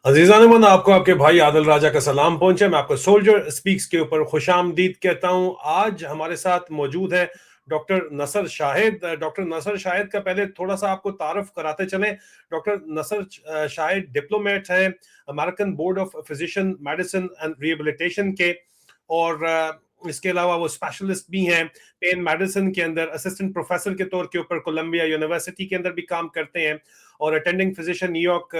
عزیزان من، آپ کو آپ کے بھائی عادل راجہ کا سلام پہنچے. میں آپ کو سولجر سپیکس کے اوپر خوش آمدید کہتا ہوں. آج ہمارے ساتھ موجود ہے ڈاکٹر نصر شاہد. ڈاکٹر نصر شاہد کا پہلے تھوڑا سا آپ کو تعارف کراتے چلیں. ڈاکٹر نصر شاہد ڈپلومیٹ ہیں American board of physician medicine and rehabilitation کے، اور اس کے علاوہ وہ اسپیشلسٹ بھی ہیں پین میڈیسن کے اندر. اسسٹنٹ پروفیسر کے طور کے اوپر کولمبیا یونیورسٹی کے اندر بھی کام کرتے ہیں، اور اٹینڈنگ فزیشین نیو یارک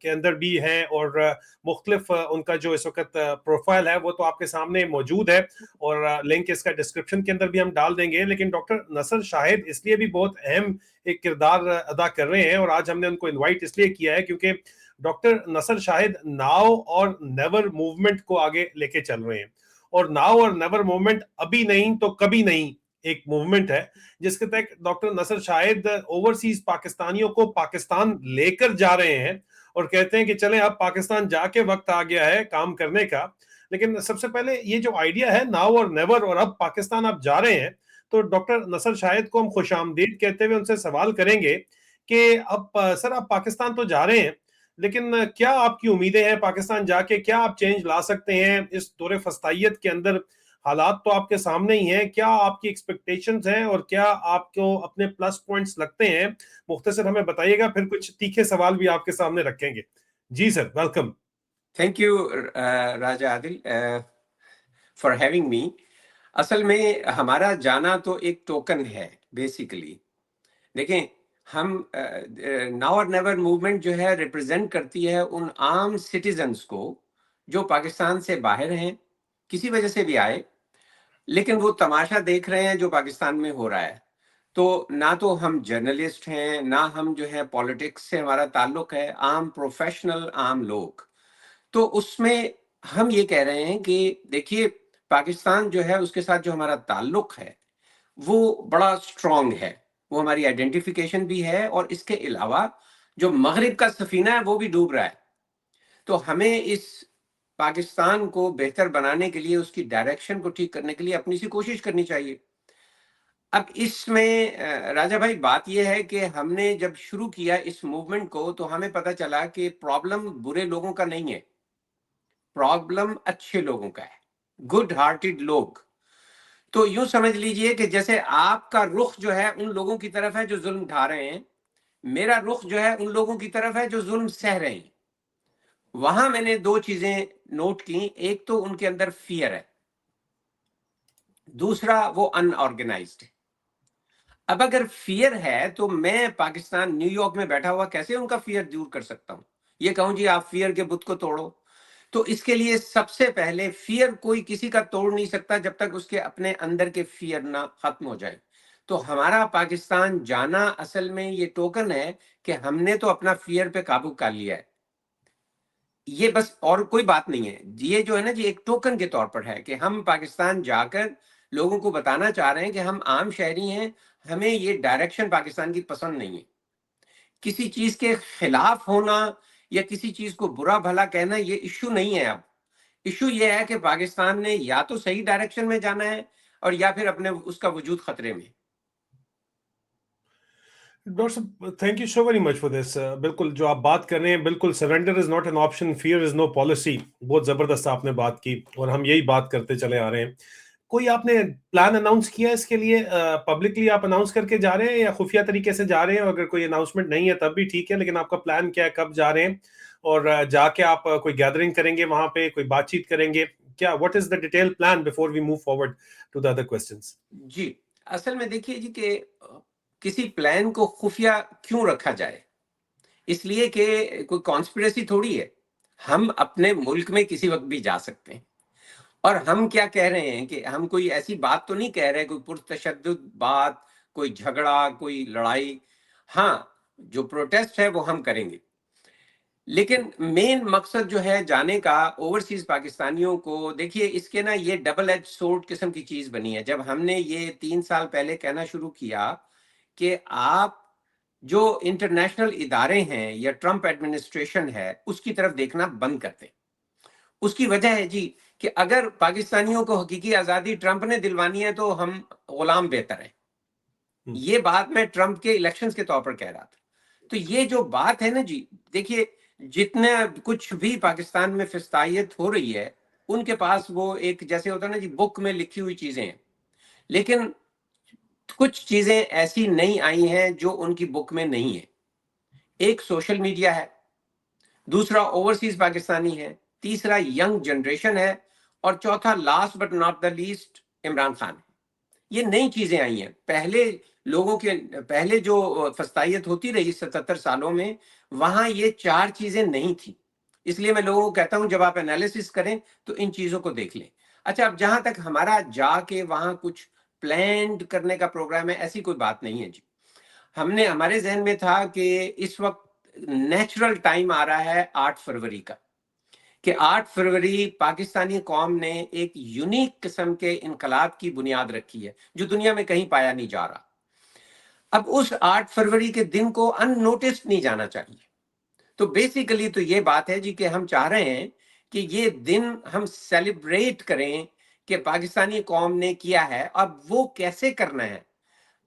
کے اندر بھی ہیں. اور مختلف ان کا جو اس وقت پروفائل ہے وہ تو آپ کے سامنے موجود ہے، اور لنک اس کا ڈسکرپشن کے اندر بھی ہم ڈال دیں گے. لیکن ڈاکٹر نصر شاہد اس لیے بھی بہت اہم ایک کردار ادا کر رہے ہیں، اور آج ہم نے ان کو انوائٹ اس لیے کیا ہے کیونکہ ڈاکٹر نصر شاہد ناؤ اور نیور موومنٹ کو آگے لے کے چل رہے ہیں. اور ناؤ اور نیور موومنٹ ابھی نہیں تو کبھی نہیں ایک موومنٹ ہے جس کے تحت ڈاکٹر نصر شاہد اوورسیز پاکستانیوں کو پاکستان لے کر جا رہے ہیں، اور کہتے ہیں کہ چلیں اب پاکستان جا کے وقت آ گیا ہے کام کرنے کا. لیکن سب سے پہلے یہ جو آئیڈیا ہے ناؤ اور نیور اور اب پاکستان آپ جا رہے ہیں، تو ڈاکٹر نصر شاہد کو ہم خوش آمدید کہتے ہوئے ان سے سوال کریں گے کہ اب سر آپ پاکستان تو جا رہے ہیں، لیکن کیا آپ کی امیدیں ہیں پاکستان جا کے؟ کیا آپ چینج لا سکتے ہیں اس دور فسطائیت کے اندر؟ حالات تو آپ کے سامنے ہی ہیں. کیا آپ کی ایکسپیکٹیشنز ہیں اور کیا آپ کو اپنے پلس پوائنٹس لگتے ہیں؟ مختصر ہمیں بتائیے گا، پھر کچھ تیکھے سوال بھی آپ کے سامنے رکھیں گے. جی sir, welcome. Thank you Raja Adil for having me. اصل میں ہمارا جانا تو ایک ٹوکن ہے بیسیکلی. دیکھیں، ہم ناؤ اور نیور موومنٹ جو ہے ریپرزینٹ کرتی ہے ان عام سٹیزنز کو جو پاکستان سے باہر ہیں، کسی وجہ سے بھی آئے، لیکن وہ تماشا دیکھ رہے ہیں جو پاکستان میں ہو رہا ہے. تو نہ تو ہم جرنلسٹ ہیں، نہ ہم جو ہے پالیٹکس سے ہمارا تعلق ہے، عام پروفیشنل عام لوگ. تو اس میں ہم یہ کہہ رہے ہیں کہ دیکھیے، پاکستان جو ہے اس کے ساتھ جو ہمارا تعلق ہے وہ بڑا اسٹرانگ ہے، وہ ہماری آئیڈینٹیفیکیشن بھی ہے، اور اس کے علاوہ جو مغرب کا سفینہ ہے وہ بھی ڈوب رہا ہے. تو ہمیں اس پاکستان کو بہتر بنانے کے لیے، اس کی ڈائریکشن کو ٹھیک کرنے کے لیے اپنی سی کوشش کرنی چاہیے. اب اس میں راجہ بھائی بات یہ ہے کہ ہم نے جب شروع کیا اس موومنٹ کو تو ہمیں پتہ چلا کہ پرابلم برے لوگوں کا نہیں ہے، پرابلم اچھے لوگوں کا ہے، گڈ ہارٹڈ لوگ. تو یوں سمجھ لیجئے کہ جیسے آپ کا رخ جو ہے ان لوگوں کی طرف ہے جو ظلم ڈھا رہے ہیں، میرا رخ جو ہے ان لوگوں کی طرف ہے جو ظلم سہ رہے ہیں. وہاں میں نے دو چیزیں نوٹ کی. ایک تو ان کے اندر فیئر ہے، دوسرا وہ ان آرگنائزڈ ہے. اب اگر فیئر ہے تو میں پاکستان نیو یارک میں بیٹھا ہوا کیسے ان کا فیئر دور کر سکتا ہوں؟ یہ کہوں جی آپ فیئر کے بت کو توڑو. تو اس کے لیے سب سے پہلے فیئر کوئی کسی کا توڑ نہیں سکتا جب تک اس کے اپنے اندر کے فیئر نہ ختم ہو جائے. تو ہمارا پاکستان جانا اصل میں یہ ٹوکن ہے کہ ہم نے تو اپنا فیئر پہ قابو کر لیا ہے. یہ بس اور کوئی بات نہیں ہے. یہ جو ہے نا جی ایک ٹوکن کے طور پر ہے کہ ہم پاکستان جا کر لوگوں کو بتانا چاہ رہے ہیں کہ ہم عام شہری ہیں، ہمیں یہ ڈائریکشن پاکستان کی پسند نہیں ہے. کسی چیز کے خلاف ہونا یا کسی چیز کو برا بھلا کہنا یہ ایشو نہیں ہے. اب ایشو یہ ہے کہ پاکستان نے یا تو صحیح ڈائریکشن میں جانا ہے اور یا پھر اپنے اس کا وجود خطرے میں. ڈاکٹر صاحب، thank you so very much for this. بالکل جو آپ بات کر رہے ہیں، بالکل surrender is not an option, fear is no policy. بہت زبردست آپ نے بات کی، اور ہم یہی بات کرتے چلے آ رہے ہیں. کوئی آپ نے پلان اناؤنس کیا اس کے لیے؟ پبلکلی آپ اناؤنس کر کے جا رہے ہیں یا خفیہ طریقے سے جا رہے ہیں؟ اگر کوئی اناؤنسمنٹ نہیں ہے تب بھی ٹھیک ہے، لیکن آپ کا پلان کیا ہے؟ کب جا رہے ہیں؟ اور جا کے آپ کوئی گیدرنگ کریں گے وہاں پہ، کوئی بات چیت کریں گے کیا؟ What is the detail plan before we move forward to the other questions? جی اصل میں دیکھیے جی کہ کسی پلان کو خفیہ کیوں رکھا جائے؟ اس لیے کہ کوئی کانسپریسی تھوڑی ہے. ہم اپنے ملک میں کسی وقت بھی جا سکتے ہیں. اور ہم کیا کہہ رہے ہیں کہ ہم کوئی ایسی بات تو نہیں کہہ رہے، کوئی پرتشدد بات، کوئی جھگڑا، کوئی لڑائی. ہاں، جو پروٹیسٹ ہے وہ ہم کریں گے، لیکن مین مقصد جو ہے جانے کا اوورسیز پاکستانیوں کو، دیکھیے اس کے نا یہ ڈبل ایج سورڈ قسم کی چیز بنی ہے. جب ہم نے یہ 3 سال پہلے کہنا شروع کیا کہ آپ جو انٹرنیشنل ادارے ہیں یا ٹرمپ ایڈمنسٹریشن ہے اس کی طرف دیکھنا بند کرتے. اس کی وجہ ہے جی کہ اگر پاکستانیوں کو حقیقی آزادی ٹرمپ نے دلوانی ہے تو ہم غلام بہتر ہیں. یہ بات میں ٹرمپ کے الیکشنز کے طور پر کہہ رہا تھا. تو یہ جو بات ہے نا جی، دیکھیے جتنے کچھ بھی پاکستان میں فسطائیت ہو رہی ہے ان کے پاس وہ ایک جیسے ہوتا ہے نا جی بک میں لکھی ہوئی چیزیں ہیں، لیکن کچھ چیزیں ایسی نہیں آئی ہیں جو ان کی بک میں نہیں ہے۔ ایک سوشل میڈیا ہے، دوسرا اوورسیز پاکستانی ہے، تیسرا ینگ جنریشن ہے، اور چوتھا last but not the least Imran Khan ہے۔ یہ نئی چیزیں آئی ہیں۔ پہلے لوگوں کے پہلے جو فسطائیت ہوتی رہی 77 سالوں میں، وہاں یہ 4 چیزیں نہیں تھیں۔ اس لیے میں لوگوں کو کہتا ہوں جب آپ انالیسس کریں تو ان چیزوں کو دیکھ لیں۔ اچھا، اب جہاں تک ہمارا جا کے وہاں کچھ پلانڈ کرنے کا پروگرام ہے، ایسی کوئی بات نہیں ہے جی۔ ہم نے ہمارے ذہن میں تھا کہ اس وقت نیچرل ٹائم آ رہا ہے 8 فروری کا، کہ 8 فروری پاکستانی قوم نے ایک یونیک قسم کے انقلاب کی بنیاد رکھی ہے جو دنیا میں کہیں پایا نہیں جا رہا۔ اب اس 8 فروری کے دن کو ان نوٹسڈ نہیں جانا چاہیے۔ تو بیسیکلی تو یہ بات ہے جی کہ ہم چاہ رہے ہیں کہ یہ دن ہم سیلیبریٹ کریں کہ پاکستانی قوم نے کیا ہے۔ اب وہ کیسے کرنا ہے،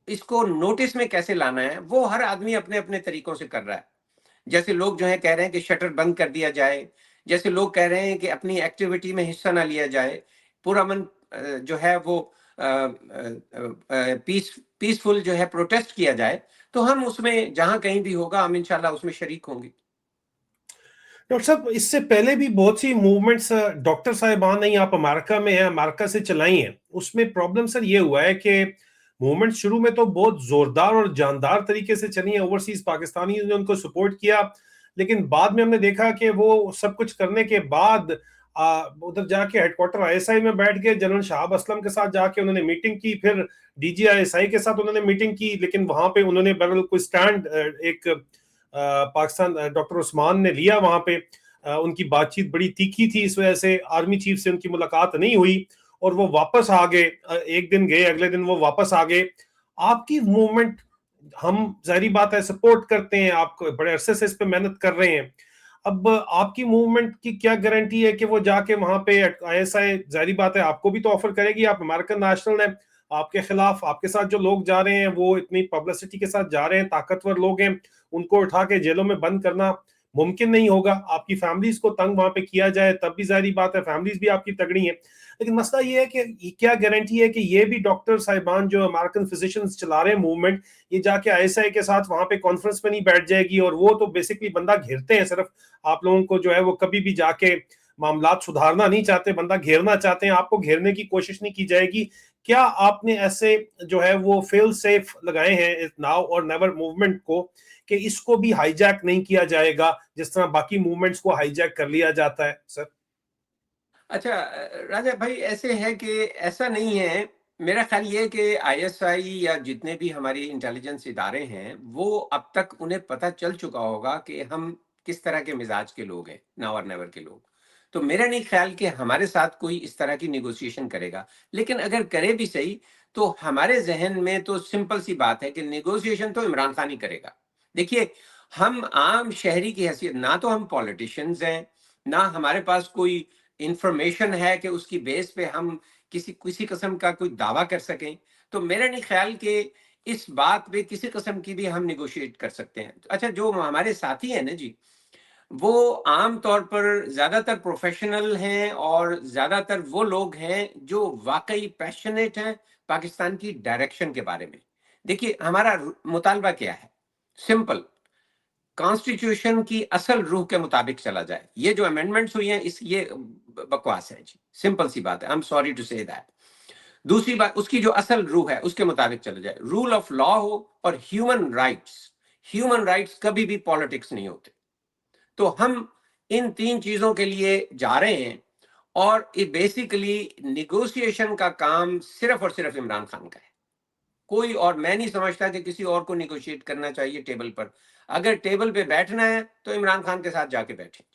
اس کو نوٹس میں کیسے لانا ہے، وہ ہر آدمی اپنے اپنے طریقوں سے کر رہا ہے۔ جیسے لوگ جو ہے کہہ رہے ہیں کہ شٹر بند کر دیا جائے، جیسے لوگ کہہ رہے ہیں کہ اپنی ایکٹیویٹی میں حصہ نہ لیا جائے، پورا من جو ہے وہ پیسفل جو ہے پروٹیسٹ کیا جائے، تو ہم اس میں جہاں کہیں بھی ہوگا ہم انشاءاللہ اس میں شریک ہوں گے۔ ڈاکٹر صاحب اس سے پہلے بھی بہت سی موومنٹس ڈاکٹر صاحبان نہیں، آپ امریکہ میں ہیں، امریکہ سے چلائی ہیں، اس میں پرابلم سر یہ ہوا ہے کہ موومنٹ شروع میں تو بہت زوردار اور جاندار طریقے سے چلی ہیں، اوورسیز پاکستانی نے ان کو سپورٹ کیا، لیکن بعد میں ہم نے دیکھا کہ وہ سب کچھ کرنے کے بعد ادھر جا کے headquarter I S I میں بیٹھ گئے، جنرل شہاب اسلم کے ساتھ جا کے انہوں نے میٹنگ کی، پھر ڈی جی آئی ایس آئی کے ساتھ انہوں نے میٹنگ کی، لیکن وہاں پہ انہوں نے بہرحال کوئی سٹینڈ ایک پاکستان ڈاکٹر عثمان نے لیا، وہاں پہ ان کی بات چیت بڑی تیکھی تھی، اس وجہ سے آرمی چیف سے ان کی ملاقات نہیں ہوئی اور وہ واپس آ گئے، ایک دن گئے اگلے دن وہ واپس آ گئے۔ آپ کی موومنٹ ہم ظاہری بات ہے سپورٹ کرتے ہیں، آپ بڑے عرصے سے اس پہ محنت کر رہے ہیں، اب آپ کی موومنٹ کی کیا گارنٹی ہے کہ وہ جا کے وہاں پہ آئی ایس آئی ظاہری بات ہے آپ کو بھی تو آفر کرے گی، آپ امریکن نیشنل ہیں، آپ کے خلاف آپ کے ساتھ جو لوگ جا رہے ہیں وہ اتنی پبلسٹی کے ساتھ جا رہے ہیں، طاقتور لوگ ہیں، ان کو اٹھا کے جیلوں میں بند کرنا ممکن نہیں ہوگا، آپ کی فیملیز کو تنگ وہاں پہ کیا جائے تب بھی ظاہری بات ہے فیملیز بھی آپ کی تگڑی ہیں، لیکن مسئلہ یہ ہے کہ کیا گارنٹی ہے کہ یہ بھی ڈاکٹر صاحبان جو امریکن فزیشنز چلا رہے ہیں موومنٹ، یہ جا کے آئی ایس آئی کے ساتھ وہاں پہ کانفرنس میں نہیں بیٹھ جائے گی، اور وہ تو بیسکلی بندہ گھیرتے ہیں صرف، آپ لوگوں کو جو ہے وہ کبھی بھی جا کے معاملات سدھارنا نہیں چاہتے، بندہ گھیرنا چاہتے ہیں، آپ کو گھیرنے کی کوشش نہیں کی جائے گی۔ کیا آپ نے ایسے جو ہے وہ فیل سیف لگائے ہیں ناؤ اور نیور موومنٹ کو کہ اس کو بھی ہائی جیک نہیں کیا جائے گا جس طرح باقی موومنٹس کو ہائی جیک کر لیا جاتا ہے سر؟ اچھا راجہ بھائی، ایسے ہے کہ ایسا نہیں ہے، میرا خیال یہ ہے کہ آئی ایس آئی یا جتنے بھی ہماری انٹیلیجنس ادارے ہیں وہ اب تک انہیں پتہ چل چکا ہوگا کہ ہم کس طرح کے مزاج کے لوگ ہیں، ناور نیور کے لوگ۔ تو میرا نہیں خیال کہ ہمارے ساتھ کوئی اس طرح کی نیگوسیشن کرے گا، لیکن اگر کرے بھی صحیح تو ہمارے ذہن میں تو سمپل سی بات ہے کہ نیگوسیشن تو عمران خان ہی کرے گا۔ دیکھیے، ہم عام شہری کی حیثیت، نہ تو ہم پولیٹیشنز ہیں، نہ ہمارے پاس کوئی انفارمیشن ہے کہ اس کی بیس پہ ہم کسی قسم کا کوئی دعویٰ کر سکیں، تو میرا نہیں خیال کہ اس بات پہ کسی قسم کی بھی ہم نیگوشیٹ کر سکتے ہیں۔ اچھا، جو ہمارے ساتھی ہیں نا جی، وہ عام طور پر زیادہ تر پروفیشنل ہیں اور زیادہ تر وہ لوگ ہیں جو واقعی پیشنیٹ ہیں پاکستان کی ڈائریکشن کے بارے میں۔ دیکھیے، ہمارا مطالبہ کیا ہے؟ سمپل، کانسٹیٹیوشن کی اصل روح کے مطابق چلا جائے۔ یہ جو امینڈمنٹس ہوئی ہیں یہ بکواس ہے جی، سمپل سی بات ہے، I'm sorry to say that۔ دوسری بات، اس کی جو اصل روح ہے اس کے مطابق چلا جائے، رول آف لا ہو اور ہیومن رائٹس۔ ہیومن رائٹس کبھی بھی پالیٹکس نہیں ہوتے۔ تو ہم ان 3 چیزوں کے لیے جا رہے ہیں، اور بیسیکلی نیگوسیشن کا کام صرف اور صرف عمران خان کا ہے۔ کوئی اور میں نہیں سمجھتا کہ کسی اور کو نیگوشیٹ کرنا چاہیے ٹیبل پر۔ اگر ٹیبل پہ بیٹھنا ہے تو عمران خان کے ساتھ جا کے بیٹھیں۔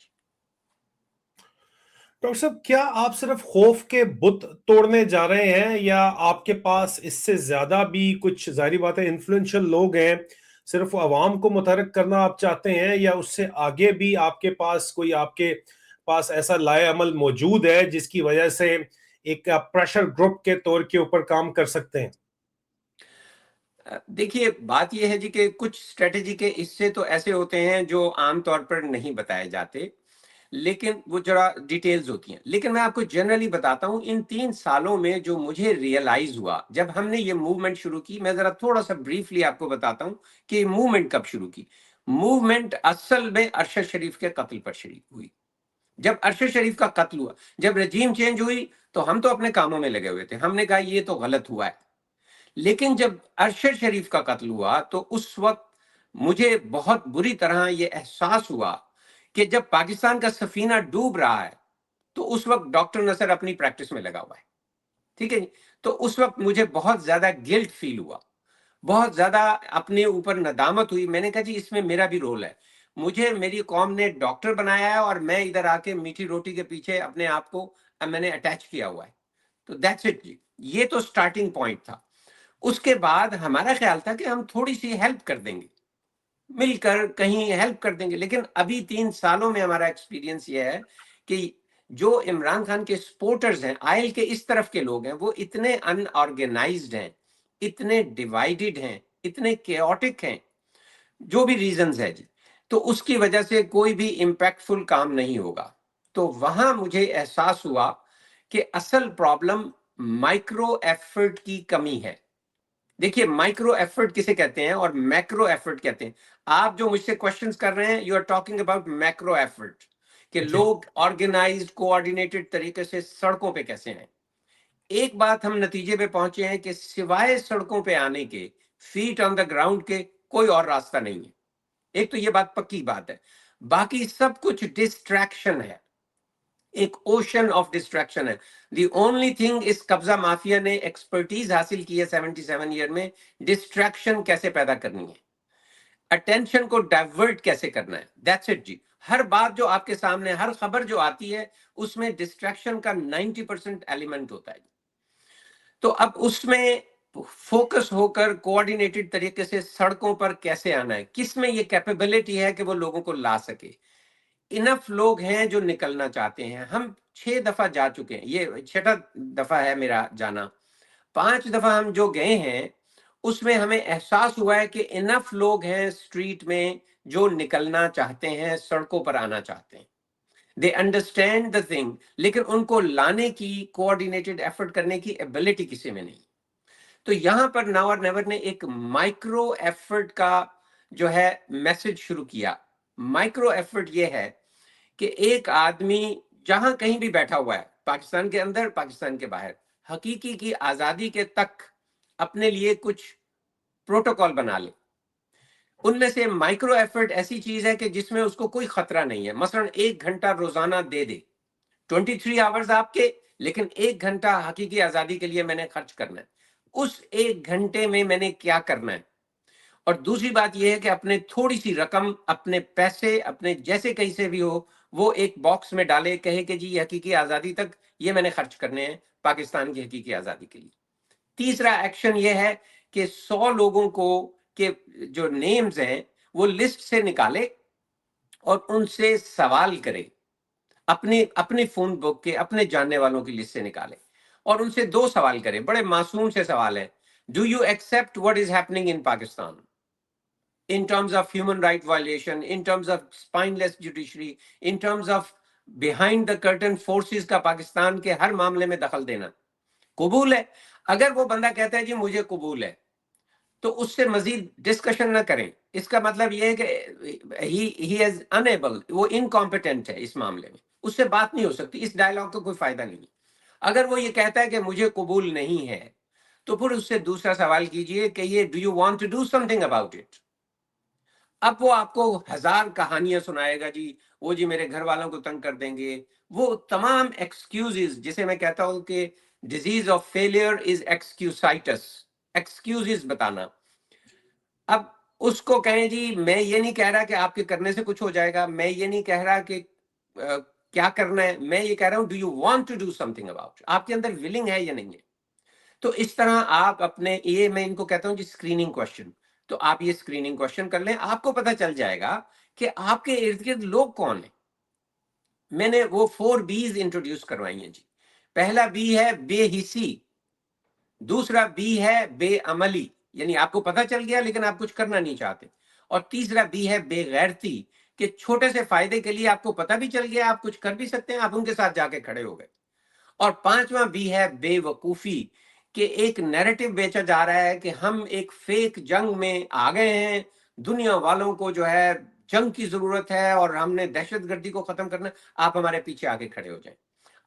ڈاکٹر صاحب کیا آپ صرف خوف کے بت توڑنے جا رہے ہیں، یا آپ کے پاس اس سے زیادہ بھی کچھ ظاہری بات ہے انفلوئنشل لوگ ہیں، صرف عوام کو متحرک کرنا آپ چاہتے ہیں، یا اس سے آگے بھی آپ کے پاس ایسا لائے عمل موجود ہے جس کی وجہ سے ایک پریشر گروپ کے طور کے اوپر کام کر سکتے ہیں؟ دیکھیے بات یہ ہے جی کہ کچھ اسٹریٹجی کے حصے تو ایسے ہوتے ہیں جو عام طور پر نہیں بتائے جاتے، لیکن وہ ذرا ڈیٹیلز ہوتی ہیں. لیکن میں آپ کو جنرلی بتاتا ہوں ان 3 سالوں میں جو مجھے ریئلائز ہوا جب ہم نے یہ موومنٹ شروع کی. میں ذرا تھوڑا سا بریفلی آپ کو بتاتا ہوں کہ یہ موومنٹ کب شروع کی. موومنٹ اصل میں ارشد شریف کے قتل پر شریک ہوئی. جب ارشد شریف کا قتل ہوا، جب رجیم چینج ہوئی، تو ہم تو اپنے کاموں میں لگے ہوئے تھے. ہم نے کہا یہ تو غلط ہوا ہے. لیکن جب ارشد شریف کا قتل ہوا تو اس وقت مجھے بہت بری طرح یہ احساس ہوا کہ جب پاکستان کا سفینہ ڈوب رہا ہے تو اس وقت ڈاکٹر نصر اپنی پریکٹس میں لگا ہوا ہے. ٹھیک ہے جی. تو اس وقت مجھے بہت زیادہ گلٹ فیل ہوا، بہت زیادہ اپنے اوپر ندامت ہوئی. میں نے کہا جی اس میں میرا بھی رول ہے. مجھے میری قوم نے ڈاکٹر بنایا ہے اور میں ادھر آ کے میٹھی روٹی کے پیچھے اپنے آپ کو میں نے اٹیچ کیا ہوا ہے. تو دیٹس اٹ جی. یہ تو سٹارٹنگ پوائنٹ تھا. اس کے بعد ہمارا خیال تھا کہ ہم تھوڑی سی ہیلپ کر دیں گے، مل کر کہیں ہیلپ کر دیں گے. لیکن ابھی 3 سالوں میں ہمارا ایکسپیرینس یہ ہے کہ جو عمران خان کے سپورٹرز ہیں، آئل کے اس طرف کے لوگ ہیں، وہ اتنے ان آرگنائزڈ ہیں، اتنے ڈیوائیڈڈ ہیں، اتنے کیوٹک ہیں، جو بھی ریزنز ہے جی. تو اس کی وجہ سے کوئی بھی امپیکٹفل کام نہیں ہوگا. تو وہاں مجھے احساس ہوا کہ اصل پرابلم مائکرو ایفرٹ کی کمی ہے. دیکھیے مائکرو ایفرٹ کسے کہتے ہیں اور میکرو ایفرٹ کہتے ہیں. آپ جو مجھ سے کوشچنز کر رہے ہیں، you are talking about macro effort, کہ جی لوگ آرگنائزڈ کوآرڈینیٹڈ طریقے سے سڑکوں پہ کیسے ہیں. ایک بات ہم نتیجے پہ پہنچے ہیں کہ سوائے سڑکوں پہ آنے کے، فیٹ آن دا گراؤنڈ کے، کوئی اور راستہ نہیں ہے. ایک تو یہ بات پکی بات ہے. باقی سب کچھ ڈسٹریکشن ہے، ایک اوشن آف ڈسٹریکشن ہے. دی اونلی تھنگ اس قبضہ مافیا نے ایکسپرٹیز حاصل کی ہے 77 ایئر میں، ڈسٹریکشن کیسے پیدا کرنی ہے، اٹینشن کو ڈائیورٹ کیسے کرنا ہے. دیٹس اٹ جی. ہر بات جو آپ کے سامنے، ہر خبر جو آتی ہے، اس میں ڈسٹریکشن کا 90% ایلیمنٹ ہوتا ہے. تو اب اس میں فوکس ہو کر کوآرڈینیٹڈ طریقے سے سڑکوں پر کیسے آنا ہے، کس میں یہ کیپیبلٹی ہے کہ وہ لوگوں کو لا سکے. انف لوگ ہیں جو نکلنا چاہتے ہیں. ہم 6 دفعہ جا چکے ہیں، یہ 6واں دفعہ ہے میرا جانا. 5 دفعہ ہم جو گئے ہیں اس میں ہمیں احساس ہوا ہے کہ انف لوگ ہیں اسٹریٹ میں جو نکلنا چاہتے ہیں، سڑکوں پر آنا چاہتے ہیں. دے انڈرسٹینڈ دا تھنگ، لیکن ان کو لانے کی، کوآرڈینیٹڈ ایفرٹ کرنے کی ایبلٹی کسی میں نہیں. تو یہاں پر ناؤ اور نیور نے ایک مائکرو ایفرٹ کا جو ہے میسج شروع کیا. مائکرو ایفرٹ یہ ہے کہ ایک آدمی جہاں کہیں بھی بیٹھا ہوا ہے، پاکستان کے اندر، پاکستان کے باہر، حقیقی کی آزادی کے تک اپنے لیے کچھ پروٹوکول بنا لے. ان میں سے مائکرو ایفرٹ ایسی چیز ہے کہ جس میں اس کو کوئی خطرہ نہیں ہے. مثلا 1 گھنٹہ روزانہ دے دے، 23 آورز آپ کے، لیکن 1 گھنٹہ حقیقی آزادی کے لیے میں نے خرچ کرنا ہے. اس 1 گھنٹے میں میں نے کیا کرنا ہے. اور دوسری بات یہ ہے کہ اپنے تھوڑی سی رقم، اپنے پیسے، اپنے جیسے کہیں سے بھی ہو، وہ ایک باکس میں ڈالے، کہے کہ جی یہ حقیقی آزادی تک یہ میں نے خرچ کرنے ہیں پاکستان کی حقیقی آزادی کے لیے. تیسرا ایکشن یہ ہے کہ 100 لوگوں کو کے جو نیمز ہیں وہ لسٹ سے نکالے اور ان سے سوال کرے، اپنی فون بک کے، اپنے جاننے والوں کی لسٹ سے نکالے اور ان سے 2 سوال کرے. بڑے معصوم سے سوال ہیں. Do you accept what is happening in Pakistan in terms of human right violation, in terms of spineless judiciary, in terms of behind the curtain forces کا پاکستان کے ہر معاملے میں دخل دینا قبول ہے؟ اگر وہ بندہ کہتا ہے جی مجھے قبول ہے، تو اس سے مزید ڈسکشن نہ کریں. اس کا مطلب یہ ہے کہ he is unable، وہ انکمپیٹنٹ ہے اس معاملے میں، اس سے بات نہیں ہو سکتی، اس ڈائلاگ کا کوئی فائدہ نہیں. اگر وہ یہ کہتا ہے کہ مجھے قبول نہیں ہے، تو پھر اس سے دوسرا سوال کیجئے کہ یہ do you want to do something about it. اب وہ آپ کو 1000 کہانیاں سنائے گا جی، وہ جی میرے گھر والوں کو تنگ کر دیں گے، وہ تمام ایکسکیوزز، جسے میں کہتا ہوں کہ disease of failure is excusitis, excuses بتانا. اب اس کو کہیں جی میں یہ نہیں کہہ رہا کہ آپ کے کرنے سے کچھ ہو جائے گا، میں یہ نہیں کہہ رہا کہ کیا کرنا ہے، میں یہ کہہ رہا ہوں do you want to do something about, آپ کے اندر ولنگ ہے یا نہیں ہے. تو اس طرح آپ اپنے، یہ میں ان کو کہتا ہوں جی اسکریننگ کوشچن. تو آپ یہ اسکریننگ کوشچن کر لیں، آپ کو پتہ چل جائے گا کہ آپ کے ارد گرد لوگ کون ہیں. میں نے وہ 4 B's انٹروڈیوس کروائی ہیں جی. پہلا بی ہے بے حسی، دوسرا بی ہے بے عملی، یعنی آپ کو پتہ چل گیا لیکن آپ کچھ کرنا نہیں چاہتے. اور تیسرا بی ہے بے غیرتی، کہ چھوٹے سے فائدے کے لیے آپ کو پتہ بھی چل گیا آپ کچھ کر بھی سکتے ہیں، آپ ان کے ساتھ جا کے کھڑے ہو گئے. اور پانچواں بی ہے بے وقوفی، کہ ایک نیریٹو بیچا جا رہا ہے کہ ہم ایک فیک جنگ میں آ گئے ہیں، دنیا والوں کو جو ہے جنگ کی ضرورت ہے اور ہم نے دہشت گردی کو ختم کرنا، آپ ہمارے پیچھے آگے کھڑے ہو جائیں.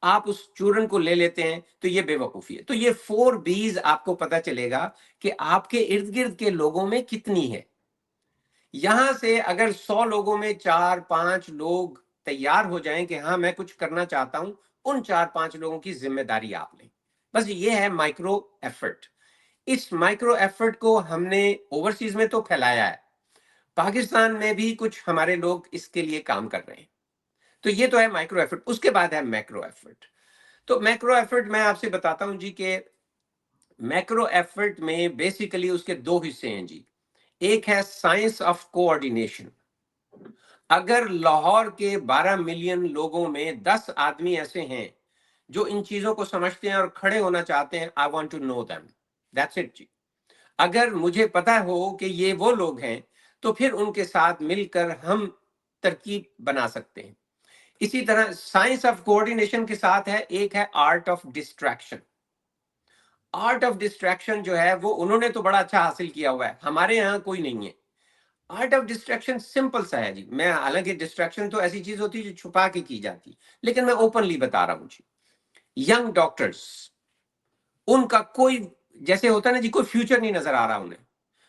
آپ اس چورن کو لے لیتے ہیں تو یہ بے وقوفی ہے. تو یہ 4 بیز آپ کو پتہ چلے گا کہ آپ کے ارد گرد کے لوگوں میں کتنی ہے. یہاں سے اگر 100 لوگوں میں 4-5 لوگ تیار ہو جائیں کہ ہاں میں کچھ کرنا چاہتا ہوں، ان 4-5 لوگوں کی ذمہ داری آپ لیں. بس یہ ہے مائکرو ایفرٹ. اس مائکرو ایفرٹ کو ہم نے اوورسیز میں تو پھیلایا ہے، پاکستان میں بھی کچھ ہمارے لوگ اس کے لیے کام کر رہے ہیں. تو یہ تو ہے مائکرو ایفرٹ. اس کے بعد ہے میکرو ایفرٹ. تو میکرو ایفرٹ میں آپ سے بتاتا ہوں جی کہ میکرو ایفرٹ میں بیسیکلی اس کے 2 حصے ہیں جی. ایک ہے سائنس آف کوآرڈینیشن. اگر لاہور کے 12 ملین لوگوں میں 10 آدمی ایسے ہیں جو ان چیزوں کو سمجھتے ہیں اور کھڑے ہونا چاہتے ہیں، I want to know them. That's it جی. اگر مجھے پتا ہو کہ یہ وہ لوگ ہیں تو پھر ان کے ساتھ مل کر ہم ترکیب بنا سکتے ہیں. اسی طرح سائنس آف کوآرڈینیشن کے ساتھ ہے ایک ہے art of distraction. Art of distraction جو ہے وہ انہوں نے تو بڑا اچھا حاصل کیا ہوا ہے، ہمارے یہاں کوئی نہیں ہے. آرٹ آف ڈسٹریکشن سمپل سا ہے جی. میں حالانکہ ڈسٹریکشن تو ایسی چیز ہوتی ہے جو چھپا کے کی جاتی، لیکن میں اوپنلی بتا رہا ہوں جی. ینگ ڈاکٹرز، ان کا کوئی جیسے ہوتا ہے نا جی، کوئی فیوچر نہیں نظر آ رہا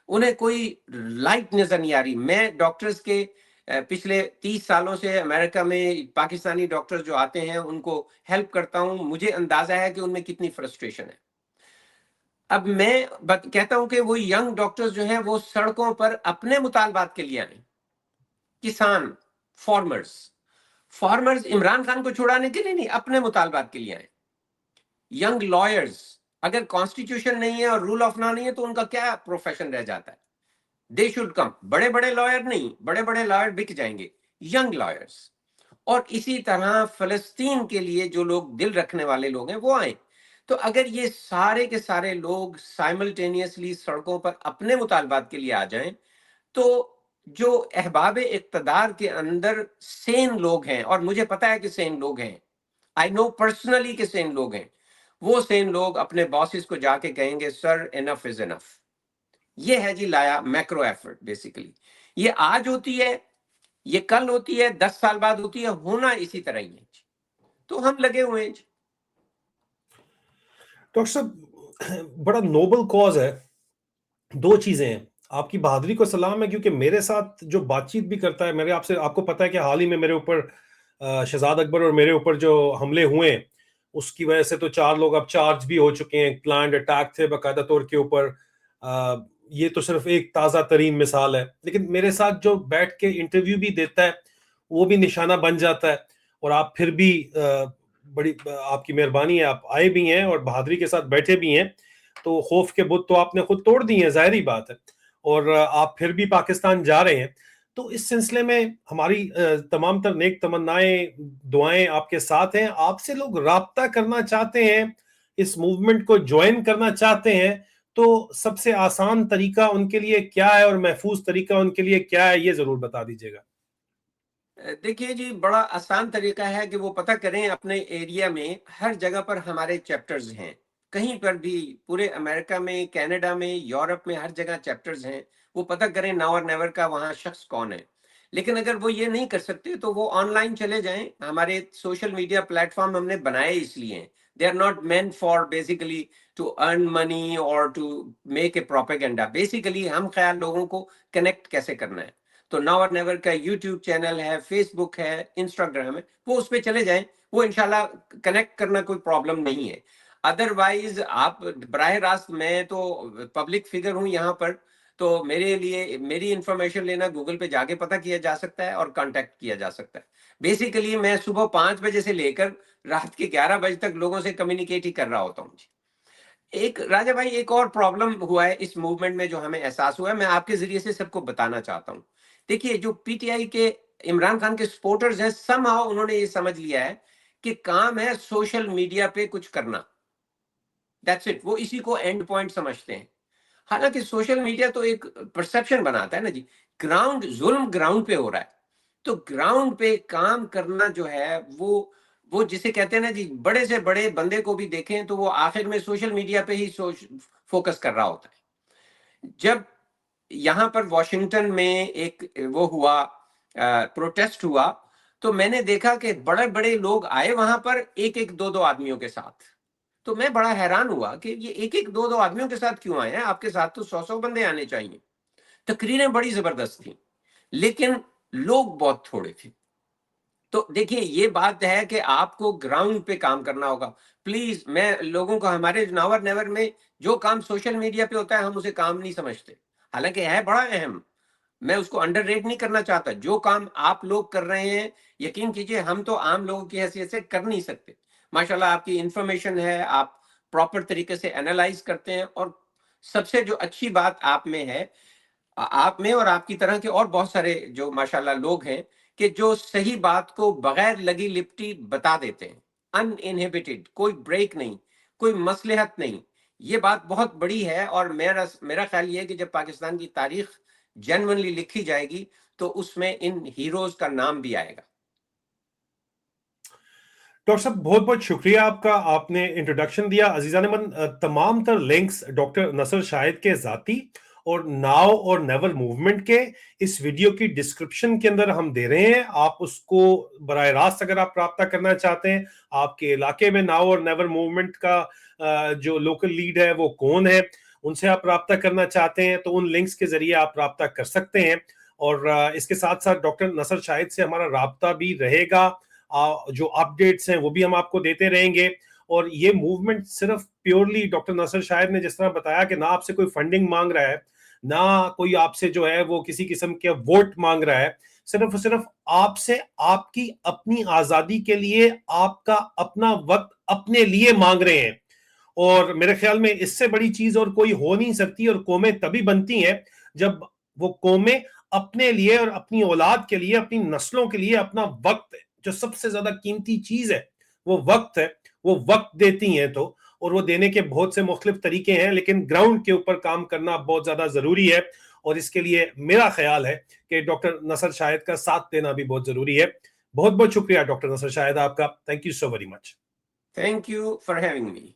انہیں کوئی لائٹ نظر نہیں آ رہی. میں ڈاکٹرز کے پچھلے 30 سالوں سے امریکہ میں پاکستانی ڈاکٹرز جو آتے ہیں ان کو ہیلپ کرتا ہوں، مجھے اندازہ ہے کہ ان میں کتنی فرسٹریشن ہے. اب میں کہتا ہوں کہ وہ ینگ ڈاکٹرز جو ہیں وہ سڑکوں پر اپنے مطالبات کے لیے آئیں. کسان، فارمرز عمران خان کو چھڑانے کے لیے نہیں، اپنے مطالبات کے لیے آئیں. ینگ لائرز، اگر کانسٹیٹیوشن نہیں ہے اور رول آف لا نہیں ہے تو ان کا کیا پروفیشن رہ جاتا ہے. They should come. بڑے بڑے لائر نہیں، بڑے بڑے لائر بک جائیں گے، ینگ لائرز. اور اسی طرح فلسطین کے لیے جو لوگ دل رکھنے والے لوگ ہیں وہ آئیں. تو اگر یہ سارے کے سارے لوگ سائملٹینیسلی سڑکوں پر اپنے مطالبات کے لیے آ جائیں تو جو احباب اقتدار کے اندر سین لوگ ہیں، اور مجھے پتا ہے کہ سین لوگ ہیں، آئی نو پرسنلی کہ سین لوگ ہیں، وہ سین لوگ اپنے باسز کو جا کے کہیں گے سر انف از انف. یہ ہے جی لایا میکرو ایفرٹ. بیسیکلی یہ آج ہوتی ہے، یہ کل ہوتی ہے، 10 سال بعد ہوتی ہے، ہونا اسی طرح ہی ہے جی. تو ہم لگے ہوئے ہیں جی. ڈاکٹر صاحب بڑا نوبل کاز ہے. 2 چیزیں ہیں. آپ کی بہادری کو سلام ہے، کیونکہ میرے ساتھ جو بات چیت بھی کرتا ہے، آپ کو پتا ہے کہ حال ہی میں میرے اوپر شہزاد اکبر اور میرے اوپر جو حملے ہوئے ہیں اس کی وجہ سے تو 4 لوگ اب چارج بھی ہو چکے ہیں. پلانڈ اٹیک تھے باقاعدہ طور کے اوپر. یہ تو صرف ایک تازہ ترین مثال ہے، لیکن میرے ساتھ جو بیٹھ کے انٹرویو بھی دیتا ہے وہ بھی نشانہ بن جاتا ہے. اور آپ پھر بھی بڑی آپ کی مہربانی ہے، آپ آئے بھی ہیں اور بہادری کے ساتھ بیٹھے بھی ہیں. تو خوف کے بت تو آپ نے خود توڑ دی ہیں، ظاہری بات ہے. اور آپ پھر بھی پاکستان جا رہے ہیں. تو اس سلسلے میں ہماری تمام تر نیک تمنائیں، دعائیں آپ کے ساتھ ہیں. آپ سے لوگ رابطہ کرنا چاہتے ہیں، اس موومنٹ کو جوائن کرنا چاہتے ہیں، تو سب سے آسان طریقہ ان کے لیے کیا ہے اور محفوظ طریقہ ان کے لیے کیا ہے، یہ ضرور بتا دیجیے گا. دیکھیے جی، بڑا آسان طریقہ ہے کہ وہ پتہ کریں اپنے ایریا میں ہر جگہ پر ہمارے چیپٹرز ہیں. کہیں پر بھی پورے امریکہ میں، کینیڈا میں، یورپ میں ہر جگہ چیپٹرز ہیں. وہ پتہ کریں ناؤ اور نیور کا وہاں شخص کون ہے. لیکن اگر وہ یہ نہیں کر سکتے تو وہ آن لائن چلے جائیں. ہمارے سوشل میڈیا پلیٹ فارم ہم نے بنائے اس لیے ہیں. They are not meant for basically to earn money اور to make a propaganda. Basically ہم خیال لوگوں کو کنیکٹ کیسے کرنا ہے. تو ناؤ اور نیور کا یوٹیوب چینل ہے، فیس بک ہے، انسٹاگرام ہے، وہ اس پہ چلے جائیں. وہ انشاءاللہ کنیکٹ کرنا کوئی پرابلم نہیں ہے. ادروائز آپ براہ راست، میں تو پبلک فگر ہوں یہاں پر، تو میرے لیے میری انفارمیشن لینا گوگل پہ جا کے پتہ کیا جا سکتا ہے اور کانٹیکٹ کیا جا سکتا ہے. بیسیکلی میں صبح 5 بجے سے لے کر رات کے 11 بجے تک لوگوں سے کمیونیکیٹ ہی کر رہا ہوتا ہوں جی. ایک راجہ بھائی، ایک اور پرابلم ہوا ہے اس موومنٹ میں جو ہمیں احساس ہوا ہے، میں آپ کے ذریعے سے سب کو بتانا چاہتا ہوں. دیکھیے، جو پی ٹی آئی کے عمران خان کے سپورٹرز ہیں، سم ہاؤ انہوں نے یہ سمجھ لیا ہے کہ کام ہے سوشل میڈیا پہ کچھ کرنا. That's it. وہ اسی کو اینڈ پوائنٹ سمجھتے ہیں. حالانکہ سوشل میڈیا تو ایک پرسپشن بناتا ہے نا جی، ظلم گراؤنڈ پہ ہو رہا ہے، تو گراؤنڈ پہ کام کرنا جو ہے وہ جسے کہتے ہیں نا جی، بڑے سے بڑے بندے کو بھی دیکھیں تو وہ آخر میں سوشل میڈیا پہ ہی فوکس کر رہا ہوتا ہے۔ جب یہاں پر واشنگٹن میں ایک وہ ہوا پروٹیسٹ ہوا، تو میں نے دیکھا کہ بڑے بڑے لوگ آئے وہاں پر ایک ایک دو آدمیوں کے ساتھ، تو میں بڑا حیران ہوا کہ یہ ایک ایک دو آدمیوں کے ساتھ کیوں آئے ہیں؟ آپ کے ساتھ تو 100 بندے آنے چاہیے۔ تقریریں بڑی زبردست تھیں لیکن لوگ بہت تھوڑے تھے۔ تو دیکھیے یہ بات ہے کہ آپ کو گراؤنڈ پہ کام کرنا ہوگا۔ پلیز میں لوگوں کو، ہمارے ناور نیور میں جو کام سوشل میڈیا پہ ہوتا ہے ہم اسے کام نہیں سمجھتے، حالانکہ ہے بڑا اہم، میں اس کو انڈر ریٹ نہیں کرنا چاہتا۔ جو کام آپ لوگ کر رہے ہیں یقین کیجئے ہم تو عام لوگوں کی حیثیت سے کر نہیں سکتے۔ ماشاءاللہ آپ کی انفارمیشن ہے، آپ پراپر طریقے سے انالائز کرتے ہیں، اور سب سے جو اچھی بات آپ میں ہے، آپ میں اور آپ کی طرح کے اور بہت سارے جو ماشاءاللہ لوگ ہیں کہ جو صحیح بات کو بغیر لگی لپٹی بتا دیتے ہیں، ان انہیبیٹڈ، کوئی بریک نہیں، کوئی مصلحت نہیں۔ یہ بات بہت بڑی ہے، اور میرا خیال یہ ہے کہ جب پاکستان کی تاریخ جنونلی لکھی جائے گی تو اس میں ان ہیروز کا نام بھی آئے گا۔ ڈاکٹر صاحب بہت بہت شکریہ آپ کا، آپ نے انٹروڈکشن دیا۔ عزیزان من، تمام تر لنکس ڈاکٹر نصر شاہد کے ذاتی اور ناؤ اور نیور موومنٹ کے اس ویڈیو کی ڈسکرپشن کے اندر ہم دے رہے ہیں۔ آپ اس کو براہ راست اگر آپ رابطہ کرنا چاہتے ہیں، آپ کے علاقے میں ناؤ اور نیور موومنٹ کا جو لوکل لیڈ ہے وہ کون ہے، ان سے آپ رابطہ کرنا چاہتے ہیں تو ان لنکس کے ذریعے آپ رابطہ کر سکتے ہیں۔ اور اس کے ساتھ ساتھ ڈاکٹر نصر شاہد سے ہمارا رابطہ بھی رہے گا، جو اپڈیٹس ہیں وہ بھی ہم آپ کو دیتے رہیں گے۔ اور یہ موومنٹ صرف پیورلی ڈاکٹر نصر شاہد نے جس طرح بتایا کہ نہ آپ سے کوئی فنڈنگ مانگ رہا ہے، نہ کوئی آپ سے جو ہے وہ کسی قسم کے ووٹ مانگ رہا ہے، صرف آپ سے آپ کی اپنی آزادی کے لیے آپ کا اپنا وقت اپنے لیے مانگ رہے ہیں۔ اور میرے خیال میں اس سے بڑی چیز اور کوئی ہو نہیں سکتی، اور قومیں تبھی بنتی ہیں جب وہ قومیں اپنے لیے اور اپنی اولاد کے لیے، اپنی نسلوں کے لیے اپنا وقت، جو سب سے زیادہ قیمتی چیز ہے وہ وقت ہے، وہ وقت دیتی ہیں۔ تو اور وہ دینے کے بہت سے مختلف طریقے ہیں، لیکن گراؤنڈ کے اوپر کام کرنا بہت زیادہ ضروری ہے، اور اس کے لیے میرا خیال ہے کہ ڈاکٹر نصر شاہد کا ساتھ دینا بھی بہت ضروری ہے۔ بہت بہت شکریہ ڈاکٹر نصر شاہد آپ کا، thank you so very much. Thank you for having me.